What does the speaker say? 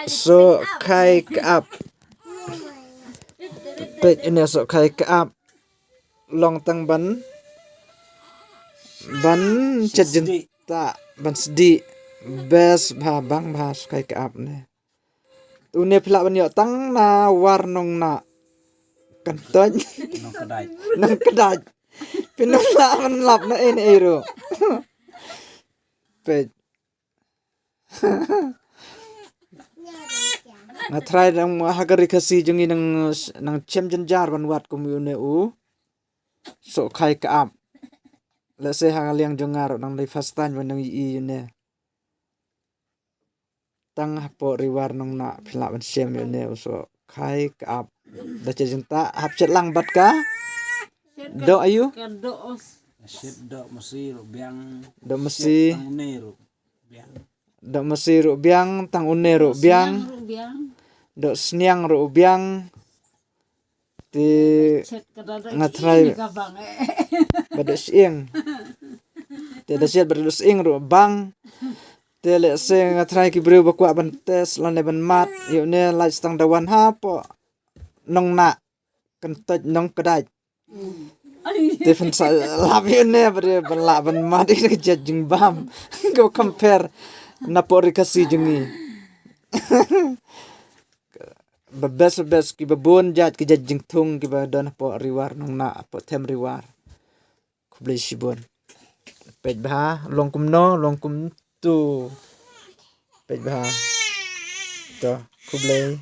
so khai kaap pet ini so khai kaap long tang ban chet jinta ban sdi bes bha bang bha khai kaap ne une phla ban yo tang na war nong na kan ton nong kedai pinong la man lap na en ero pet na try dang hagari kasi jungi nang chem jar ban wat komune u so khai kaap la se hangaliang jongar nang dai first time ban nang i ne tang hapo riwar nong na phila ban sem ne so khai kaap da jinta hap chet lang bat ka do ayu do mesi biang do mesi biang do mesi ru biang tang une ru biang do sniang ru biang ti ngatrai bada sieng te da siat bada sieng ru bang te le se ngatrai ki bru bakwa ban tes lan ban mat yu ne lai stang da wan ha po nong na kan tot nong kadai te fan sa lab yu ne ban la ban mat ki jing bam go compare na por kasi jungi bes ki babon jat ki jing thung ki ba don po riwar nong na po them riwar khuble sibon pej bha longkum no longkum tu pej bha to khuble